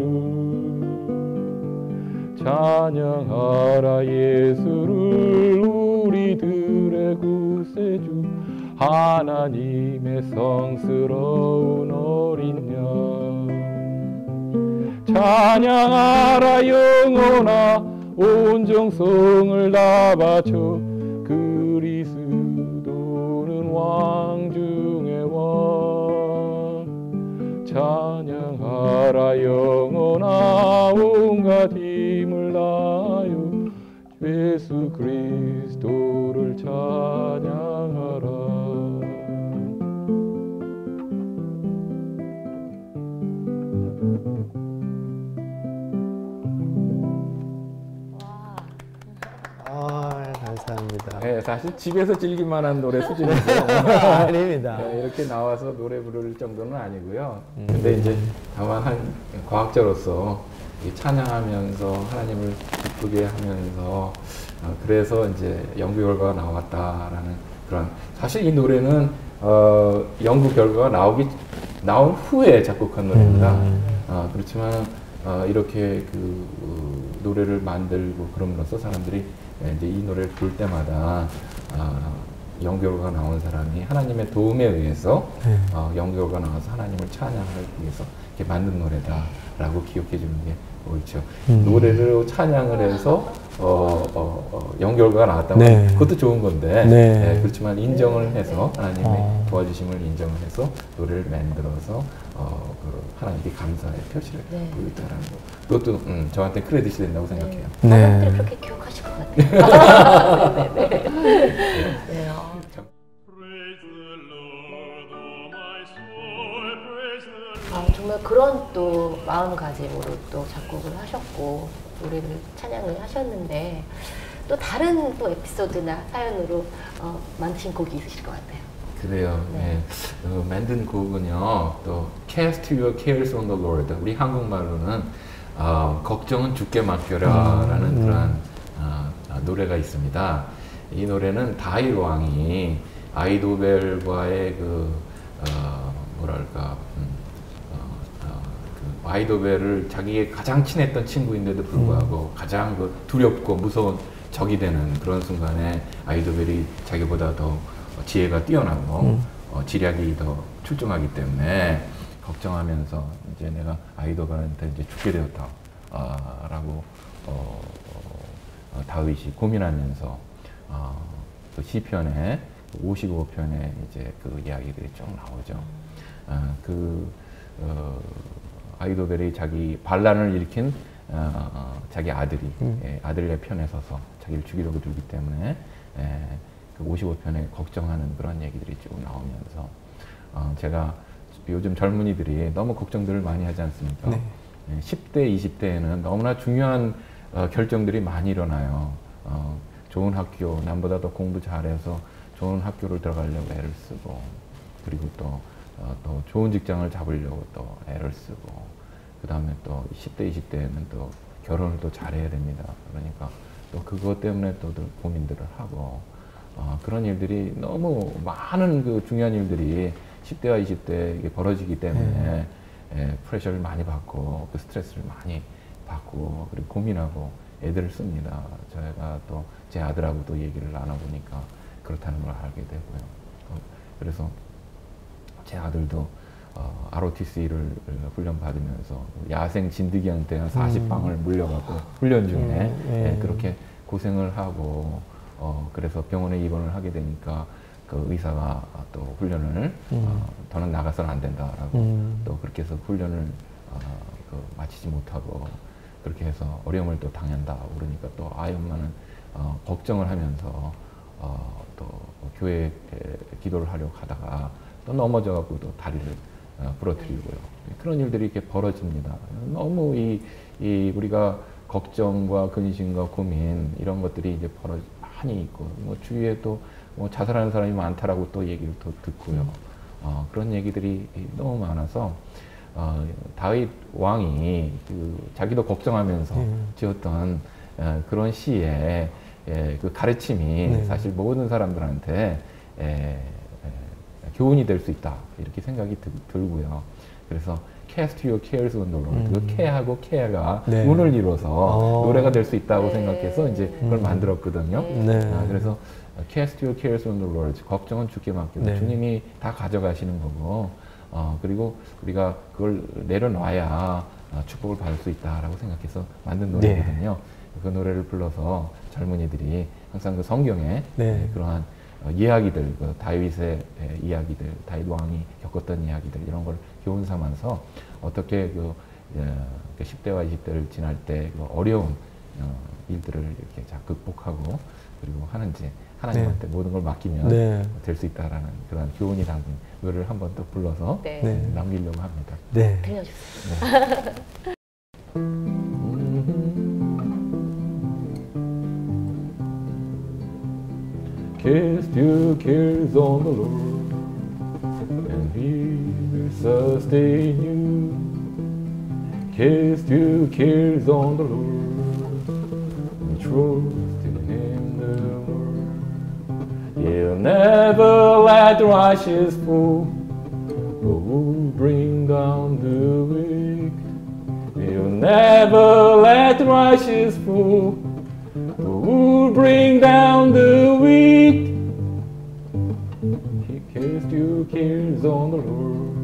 찬양하라 예수를 우리들의 구세주 하나님의 성스러운 어린 양 찬양하라 영혼아 온 정성을 다 바쳐 그리스도는 왕 중의 왕 찬양하라 영혼아 온갖 힘을 다하여 예수 그리스도를 찬양하라. 감사합니다. 네, 사실 집에서 즐길만한 노래 수준이죠. 아닙니다. 네, 이렇게 나와서 노래 부를 정도는 아니고요. 근데 이제 다만 한 과학자로서 이 찬양하면서 하나님을 기쁘게 하면서 그래서 이제 연구 결과가 나왔다라는 그런 사실 이 노래는 연구 결과가 나온 후에 작곡한 노래입니다. 그렇지만 이렇게 그 노래를 만들고 그럼으로써 사람들이 이제 이 노래를 부를 때마다 연구 결과가 나온 사람이 하나님의 도움에 의해서 연구 결과가 나와서 하나님을 찬양하기 위해서 이렇게 만든 노래다라고 기억해 주는 게 옳죠. 노래를 찬양을 해서 연구 결과가 나왔다면 네. 그것도 좋은 건데 네. 그렇지만 인정을 해서 하나님의 도와주심을 인정을 해서 노래를 만들어서 그 하나님께 감사의 표시를 보였다라는 거. 그것도 저한테 크레딧이 된다고 생각해요. 사람들이 그렇게 기억하실 것 같아요. 네, 네. 네. 정말 그런 또 마음가짐으로 또 작곡을 하셨고 노래를 찬양을 하셨는데 또 다른 또 에피소드나 사연으로 만드신 곡이 있으실 것 같아요. 그래요. 네. 네. 만든 곡은요. 또 Cast Your Cares on the Lord. 우리 한국말로는 걱정은 주께 맡겨라라는 그런 노래가 있습니다. 이 노래는 다윗 왕이 아이도벨과의 아이도벨을 자기의 가장 친했던 친구인데도 불구하고 가장 두렵고 무서운 적이 되는 그런 순간에 아이도벨이 자기보다 더 지혜가 뛰어나고 지략이 더 출중하기 때문에 걱정하면서 이제 내가 아이도벨한테 이제 죽게 되었다. 라고 다윗이 고민하면서 그 시편에 55편에 이제 그 이야기들이 쭉 나오죠. 아히도벨이 자기 반란을 일으킨 자기 아들이 아들의 편에 서서 자기를 죽이려고 들기 때문에 그 55편에 걱정하는 그런 얘기들이 쭉 나오면서 제가 요즘 젊은이들이 너무 걱정들을 많이 하지 않습니까? 네. 10대, 20대에는 너무나 중요한 결정들이 많이 일어나요. 좋은 학교, 남보다 더 공부 잘해서 좋은 학교를 들어가려고 애를 쓰고, 그리고 또 좋은 직장을 잡으려고 또 애를 쓰고, 그 다음에 또 10대, 20대에는 또 결혼을 또 잘해야 됩니다. 그러니까 또 그것 때문에 또 고민들을 하고, 그런 일들이 너무 많은 그 중요한 일들이 10대와 20대에 이게 벌어지기 때문에 프레셔를 많이 받고, 그 스트레스를 많이 받고, 그리고 고민하고 애들을 씁니다. 제가 또 제 아들하고도 얘기를 나눠보니까 그렇다는 걸 알게 되고요. 그래서 제 아들도 ROTC를 훈련받으면서 야생 진드기한테 한 40방을 물려갖고 훈련 중에 그렇게 고생을 하고 그래서 병원에 입원을 하게 되니까 그 의사가 또 훈련을 더는 나가서는 안 된다라고 또 그렇게 해서 훈련을 마치지 못하고 그렇게 해서 어려움을 또 당한다 그러니까 또 아이 엄마는 걱정을 하면서 또 교회에 기도를 하려고 하다가 또 넘어져갖고 또 다리를 부러뜨리고요. 그런 일들이 이렇게 벌어집니다. 너무 우리가 걱정과 근심과 고민 이런 것들이 이제 많이 있고 뭐 주위에 또 뭐 자살하는 사람이 많다라고 또 얘기를 또 듣고요. 그런 얘기들이 너무 많아서 다윗 왕이 자기도 걱정하면서 지었던 그런 시에 그 가르침이 사실 모든 사람들한테 교훈이 될 수 있다 이렇게 생각이 들고요. 그래서 Cast your cares on the Lord. 그 care하고 care가 운을 이뤄서 노래가 될 수 있다고 생각해서 이제 그걸 만들었거든요. 그래서 Cast your cares on the Lord. 걱정은 주께 맡기고 주님이 다 가져가시는 거고 그리고 우리가 그걸 내려놔야 축복을 받을 수 있다라고 생각해서 만든 노래거든요. 그 노래를 불러서 젊은이들이 항상 그 성경에 그러한 이야기들, 그 다윗의 이야기들, 다윗 왕이 겪었던 이야기들 이런 걸 교훈 삼아서 어떻게 그 10대와 20대를 지날 때 그 어려운 일들을 이렇게 잘 극복하고 그리고 하는지 하나님한테 모든 걸 맡기면 될 수 있다라는 그런 교훈이 담긴 노래를 한번 또 불러서 남기려고 합니다. 들려주세요. Cast your cares on the Lord, and He will sustain you. Cast your cares on the Lord, and trust in Him the word. He'll never let the righteous fall, but will bring down the wicked. He'll never let the righteous fall, who bring down the weak. He cast your cares on the Lord,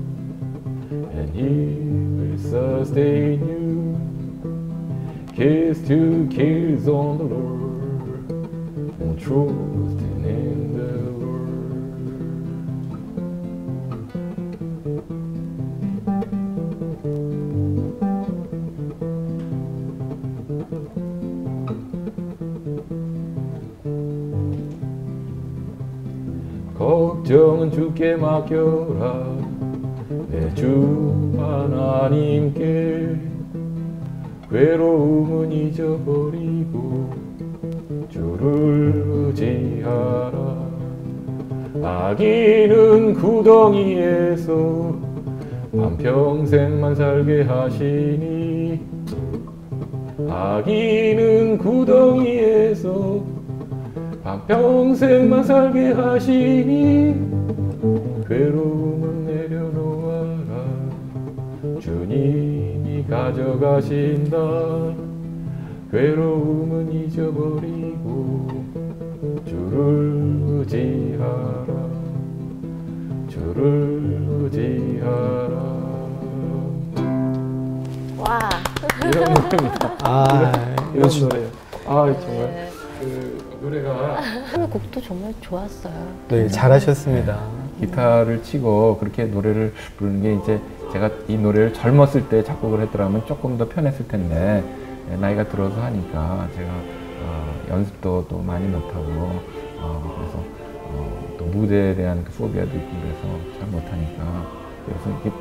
and He will sustain you. Cast your cares on the Lord, and trust in Him the word. 걱정은 주께 맡겨라 내 주 하나님께 괴로움은 잊어버리고 주를 의지하라 악인은 구덩이에서 한평생만 살게 하시니 악인은 구덩이에서 한평생만 살게 하시니 괴로움은 내려놓아라 주님이 가져가신다 괴로움은 잊어버리고 주를 의지하라 주를 의지하라 와. 이런 노래입니다. 아, 이런 요즘 노래. 아 정말 네. 그 노래가 곡도 정말 좋았어요. 네, 잘하셨습니다. 기타를 치고 그렇게 노래를 부르는 게 이제 제가 이 노래를 젊었을 때 작곡을 했더라면 조금 더 편했을 텐데 나이가 들어서 하니까 제가 연습도 또 많이 못하고 그래서 또 무대에 대한 그 포비아도 있고 그래서 잘 못하니까 그래서 이렇게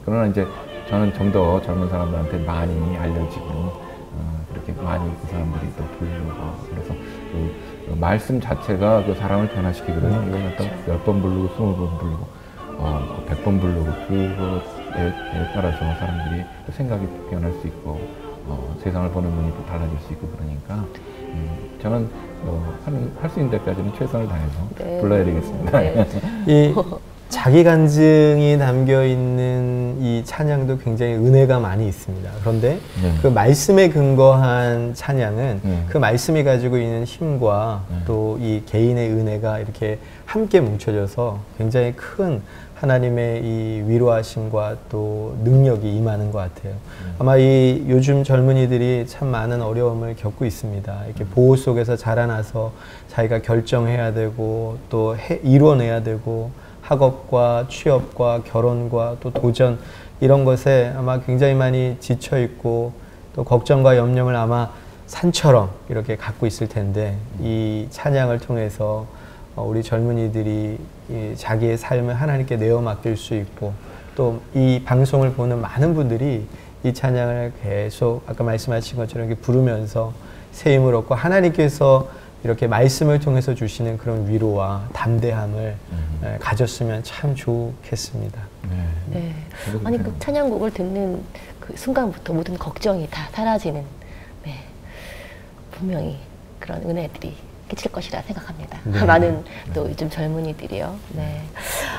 그러나 이제 저는 좀 더 젊은 사람들한테 많이 알려지고 그렇게 많이 그 사람들이 또 부르고 그래서 그 말씀 자체가 그 사람을 변화시키거든요. 이걸 갖다 10번 부르고 20번 부르고 100번 부르고 그거에 따라서 사람들이 또 생각이 변할 수 있고 세상을 보는 눈이 또 달라질 수 있고 그러니까 저는 할 수 있는 데까지는 최선을 다해서 네. 불러야 되겠습니다. 네. 이 자기 간증이 담겨 있는 이 찬양도 굉장히 은혜가 많이 있습니다. 그런데 네. 그 말씀에 근거한 찬양은 네. 그 말씀이 가지고 있는 힘과 네. 또 이 개인의 은혜가 이렇게 함께 뭉쳐져서 굉장히 큰 하나님의 이 위로하심과 또 능력이 임하는 것 같아요. 아마 이 요즘 젊은이들이 참 많은 어려움을 겪고 있습니다. 이렇게 보호 속에서 자라나서 자기가 결정해야 되고 또 이뤄내야 되고 학업과 취업과 결혼과 또 도전 이런 것에 아마 굉장히 많이 지쳐 있고 또 걱정과 염려를 아마 산처럼 이렇게 갖고 있을 텐데 이 찬양을 통해서 우리 젊은이들이 자기의 삶을 하나님께 내어 맡길 수 있고 또 이 방송을 보는 많은 분들이 이 찬양을 계속 아까 말씀하신 것처럼 이렇게 부르면서 새 힘을 얻고 하나님께서 이렇게 말씀을 통해서 주시는 그런 위로와 담대함을 가졌으면 참 좋겠습니다. 네. 네. 아니 그 찬양곡을 듣는 그 순간부터 모든 걱정이 다 사라지는 네. 분명히 그런 은혜들이 끼칠 것이라 생각합니다. 네. 많은 또 요즘 젊은이들이요. 네.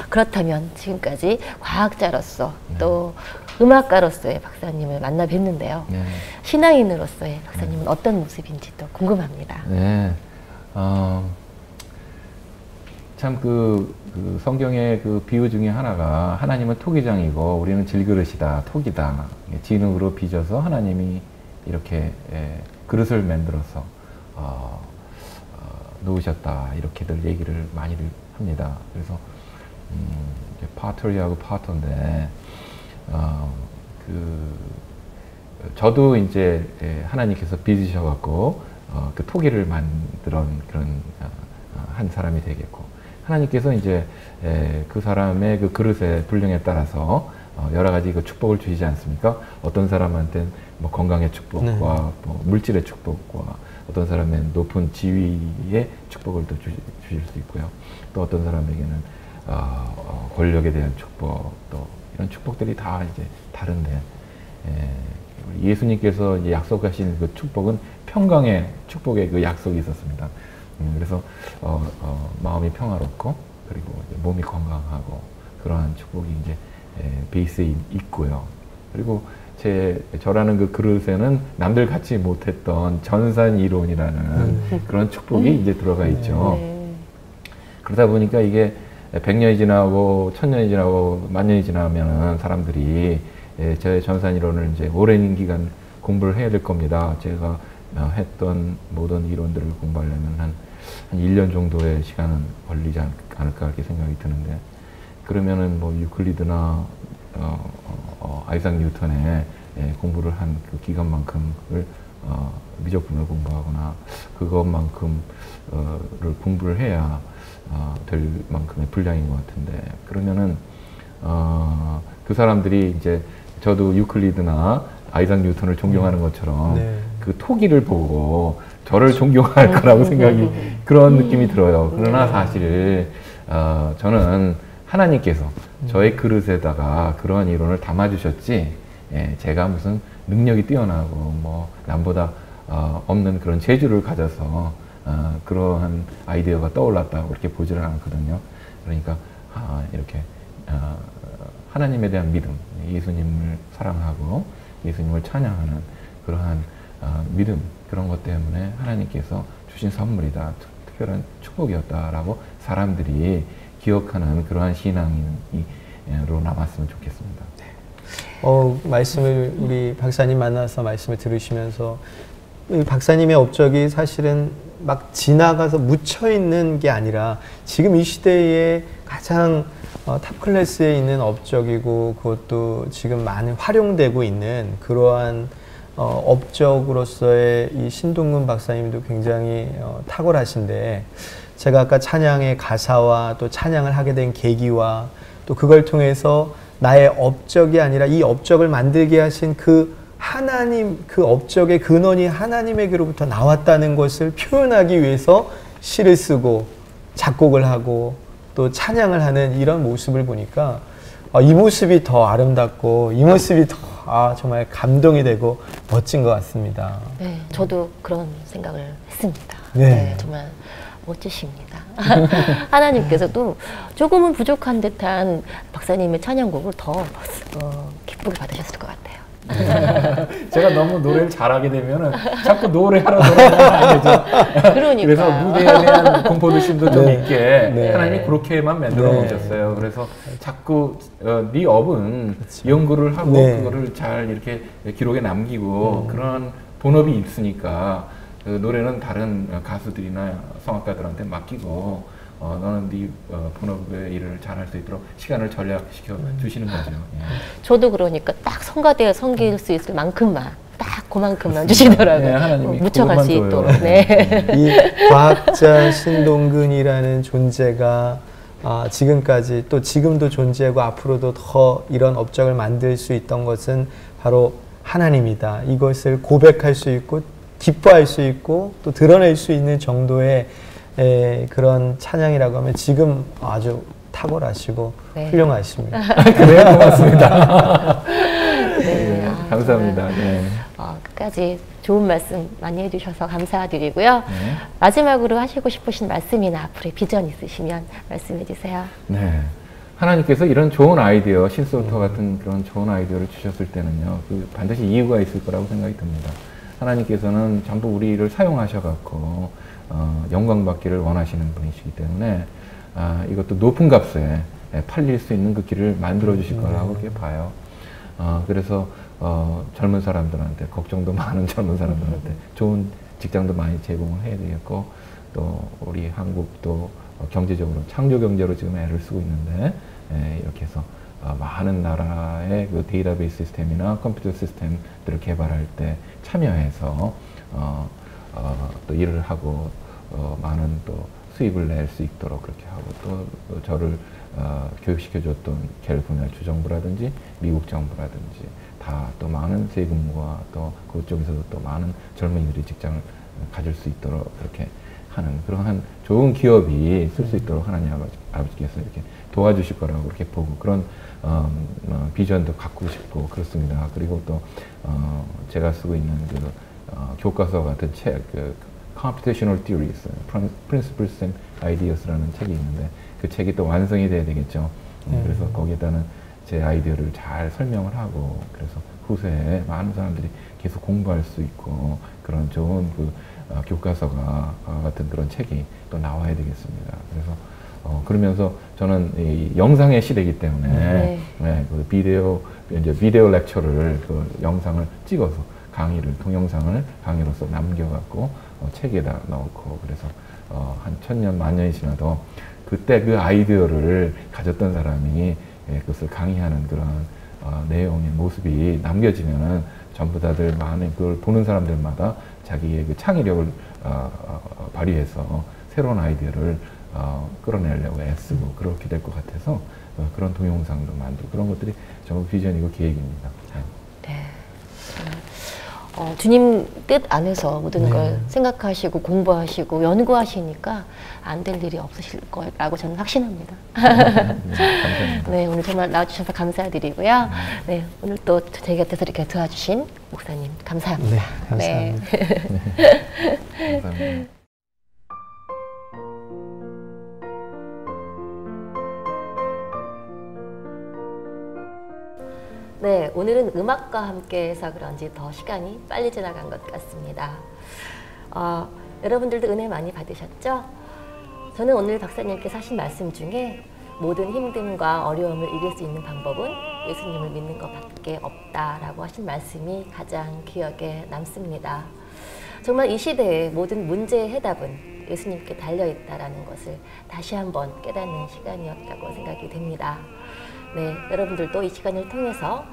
그렇다면 지금까지 과학자로서 또 음악가로서의 박사님을 만나 뵀는데요. 네. 신앙인으로서의 박사님은 어떤 모습인지 또 궁금합니다. 네. 참 그 성경의 그 비유 중에 하나가 하나님은 토기장이고 우리는 질그릇이다, 톡이다. 진흙으로 빚어서 하나님이 이렇게 그릇을 만들어서 놓으셨다. 이렇게들 얘기를 많이들 합니다. 그래서 파터리하고 파터인데 저도 이제 하나님께서 빚으셔갖고 그 토기를 만들어 그런 한 사람이 되겠고 하나님께서 이제 그 사람의 그 그릇의 분량에 따라서 여러 가지 그 축복을 주시지 않습니까? 어떤 사람한테는 뭐 건강의 축복과 네. 뭐 물질의 축복과 어떤 사람의 높은 지위의 축복을 또 주실 수 있고요. 또 어떤 사람에게는 권력에 대한 축복, 또 이런 축복들이 다 이제 다른데 예수님께서 이제 약속하신 그 축복은 평강의 축복의 그 약속이 있었습니다. 그래서 마음이 평화롭고 그리고 이제 몸이 건강하고 그러한 축복이 이제 베이스에 있고요. 그리고 저라는 그 그릇에는 남들 갖지 못했던 전산 이론이라는 그런 축복이 이제 들어가 있죠. 네. 그러다 보니까 이게 100년이 지나고 1000년이 지나고 만년이 지나면은 사람들이 저의 전산 이론을 이제 오랜 기간 공부를 해야 될 겁니다. 제가 했던 모든 이론들을 공부하려면 한 1년 정도의 시간은 걸리지 않을까 그렇게 생각이 드는데 그러면은 뭐 유클리드나 아이작 뉴턴의 공부를 한 그 기간만큼을 미적분을 공부하거나 그것만큼을 공부를 해야 될 만큼의 분량인 것 같은데 그러면은 그 사람들이 이제 저도 유클리드나 아이작 뉴턴을 존경하는 것처럼 네. 그 토기를 보고 저를 존경할 거라고 생각이 그런 느낌이 들어요. 그러나 사실 저는 하나님께서 저의 그릇에다가 그러한 이론을 담아주셨지 제가 무슨 능력이 뛰어나고 뭐 남보다 없는 그런 재주를 가져서 그러한 아이디어가 떠올랐다고 그렇게 보지를 않거든요. 그러니까 이렇게 하나님에 대한 믿음, 예수님을 사랑하고 예수님을 찬양하는 그러한 믿음 그런 것 때문에 하나님께서 주신 선물이다, 특별한 축복이었다라고 사람들이 기억하는 그러한 신앙으로 남았으면 좋겠습니다. 말씀을 우리 박사님 만나서 말씀을 들으시면서 이 박사님의 업적이 사실은 막 지나가서 묻혀 있는 게 아니라 지금 이 시대에 가장 탑 클래스에 있는 업적이고 그것도 지금 많이 활용되고 있는 그러한 업적으로서의 이 신동근 박사님도 굉장히 탁월하신데 제가 아까 찬양의 가사와 또 찬양을 하게 된 계기와 또 그걸 통해서 나의 업적이 아니라 이 업적을 만들게 하신 그 하나님, 그 업적의 근원이 하나님에게로부터 나왔다는 것을 표현하기 위해서 시를 쓰고 작곡을 하고 또 찬양을 하는 이런 모습을 보니까 이 모습이 더 아름답고 이 모습이 더 정말 감동이 되고 멋진 것 같습니다. 네, 저도 그런 생각을 했습니다. 네. 네, 정말 멋지십니다. 하나님께서도 조금은 부족한 듯한 박사님의 찬양곡을 더 기쁘게 받으셨을 것 같아요. 제가 너무 노래를 잘하게 되면은 자꾸 노래하러 돌아가면 안 되죠. 그러니까. 그래서 무대에 대한 공포도심도 좀 있게 네. 하나님이 그렇게만 만들어 네. 놓으셨어요. 그래서 자꾸 네 업은 연구를 하고 네. 그거를 잘 이렇게 기록에 남기고 그런 본업이 있으니까 그 노래는 다른 가수들이나 성악가들한테 맡기고 너는 네 본업의 일을 잘할 수 있도록 시간을 전략시켜 주시는 거죠. 예. 저도 그러니까 딱 성가대에 섬길 수 있을 만큼만 딱 그만큼만 주시더라고요. 네, 하나님이 묻혀갈 수 그것만 있도록. 줘요. 네. 이 과학자 신동근이라는 존재가 지금까지 또 지금도 존재하고 앞으로도 더 이런 업적을 만들 수 있던 것은 바로 하나님이다. 이것을 고백할 수 있고 기뻐할 수 있고 또 드러낼 수 있는 정도의 그런 찬양이라고 하면 지금 아주 탁월하시고 네. 훌륭하십니다. 그래요, 고맙습니다. 네. 감사합니다. 네. 끝까지 좋은 말씀 많이 해주셔서 감사드리고요. 네. 마지막으로 하시고 싶으신 말씀이나 앞으로의 비전 있으시면 말씀해 주세요. 네. 하나님께서 이런 좋은 아이디어, 신소프터 같은 그런 좋은 아이디어를 주셨을 때는요, 그 반드시 이유가 있을 거라고 생각이 듭니다. 하나님께서는 전부 우리를 사용하셔갖고, 영광 받기를 원하시는 분이시기 때문에, 이것도 높은 값에 팔릴 수 있는 그 길을 만들어 주실 거라고 그렇게 봐요. 그래서, 젊은 사람들한테, 걱정도 많은 젊은 사람들한테 좋은 직장도 많이 제공을 해야 되겠고, 또 우리 한국도 경제적으로 창조 경제로 지금 애를 쓰고 있는데 이렇게 해서 많은 나라의 그 데이터베이스 시스템이나 컴퓨터 시스템들을 개발할 때 참여해서 또 일을 하고 많은 또 수입을 낼 수 있도록 그렇게 하고 또 저를 교육시켜줬던 캘리포니아 주정부라든지 미국 정부라든지 다 또 많은 세금과 또 그쪽에서도 또 많은 젊은이들이 직장을 가질 수 있도록 그렇게 하는 그러한 좋은 기업이 쓸 수 있도록 하나님 아버지께서 이렇게 도와주실 거라고 그렇게 보고 그런 비전도 갖고 싶고 그렇습니다. 그리고 또 제가 쓰고 있는 그 교과서 같은 책, 그 Computational Theories, Principles and Ideas라는 책이 있는데 그 책이 또 완성이 돼야 되겠죠. 그래서 거기에다는 제 아이디어를 잘 설명을 하고 그래서 후세에 많은 사람들이 계속 공부할 수 있고 그런 좋은 그 교과서가 같은 그런 책이 또 나와야 되겠습니다. 그래서 그러면서 저는 이 영상의 시대이기 때문에 그 비디오 렉처를 그 영상을 찍어서 강의를 동영상을 강의로서 남겨갖고 책에다 넣고 그래서 한 1000년 만년이 지나도 그때 그 아이디어를 가졌던 사람이 그것을 강의하는 그런 내용의 모습이 남겨지면은 전부 다들 많은 그걸 보는 사람들마다 자기의 그 창의력을 발휘해서 새로운 아이디어를 끌어내려고 애쓰고 그렇게 될 것 같아서 그런 동영상도 만들고 그런 것들이 전부 비전이고 계획입니다. 네. 주님 뜻 안에서 모든 걸 생각하시고 공부하시고 연구하시니까 안 될 일이 없으실 거라고 저는 확신합니다. 감사합니다. 네, 오늘 정말 나와주셔서 감사드리고요. 네, 오늘 또 제 곁에서 이렇게 도와주신 목사님 감사합니다. 네, 감사합니다. 감사합니다. 네, 오늘은 음악과 함께해서 그런지 더 시간이 빨리 지나간 것 같습니다. 여러분들도 은혜 많이 받으셨죠? 저는 오늘 박사님께서 하신 말씀 중에 모든 힘듦과 어려움을 이길 수 있는 방법은 예수님을 믿는 것밖에 없다라고 하신 말씀이 가장 기억에 남습니다. 정말 이 시대의 모든 문제의 해답은 예수님께 달려있다라는 것을 다시 한번 깨닫는 시간이었다고 생각이 됩니다. 네, 여러분들도 이 시간을 통해서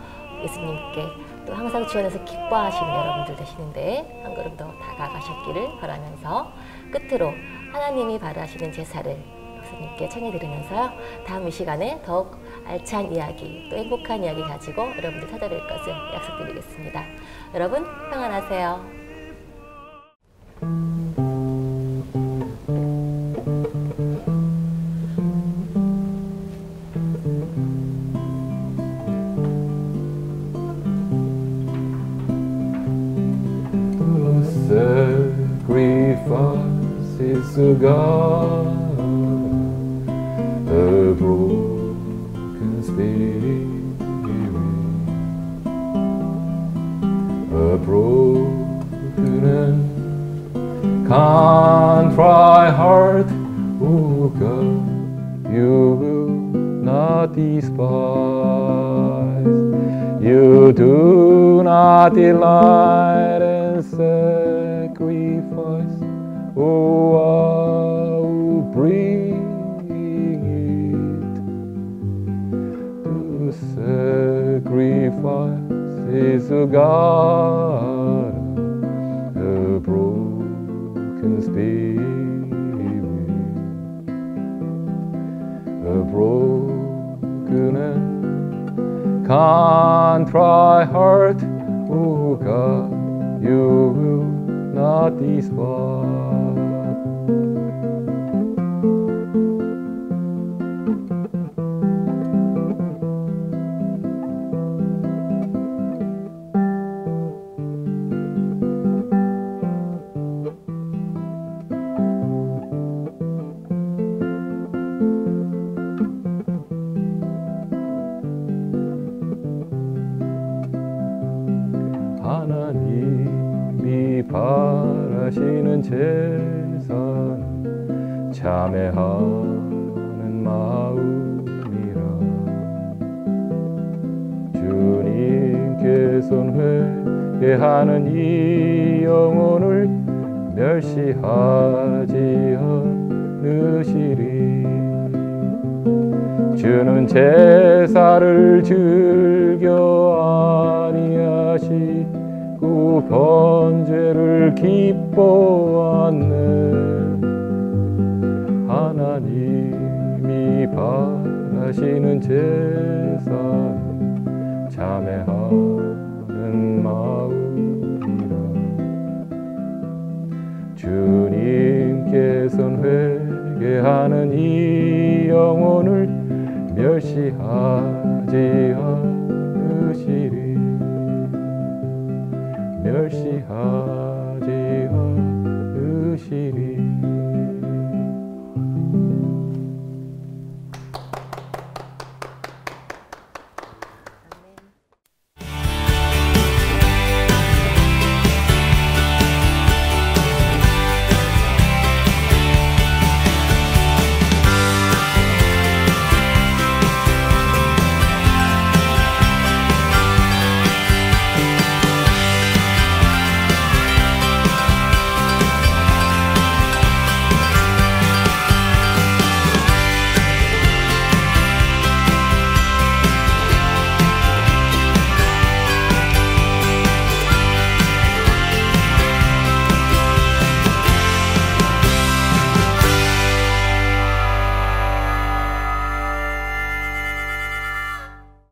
예수님께 또 항상 주 안에서 기뻐하시는 여러분들 되시는데 한 걸음 더 다가가셨기를 바라면서 끝으로 하나님이 바라시는 제사를 예수님께 청해드리면서요. 다음 이 시간에 더욱 알찬 이야기 또 행복한 이야기 가지고 여러분들 찾아뵐 것을 약속드리겠습니다. 여러분 평안하세요. Sacrifices to God, a broken spirit, a broken and contrite heart, oh God, you will not despise. You do not delight in sacrifice. Oh, I will bring it to sacrifice to God, a broken spirit, a broken and contrite heart, oh God, you will not despise. 하나님이 바라시는 제사는 참회하는 마음이라. 주님께서는 회개하는 이 영혼을 멸시하지 않으시리. 주는 제사를 즐겨 아니하시고 번제를 기뻐하는 하나님이 바라시는 제사는 참회하는 마음이라. 주님께서는 회개하는 이 영혼을 멸시하지 않으시리. 멸시하지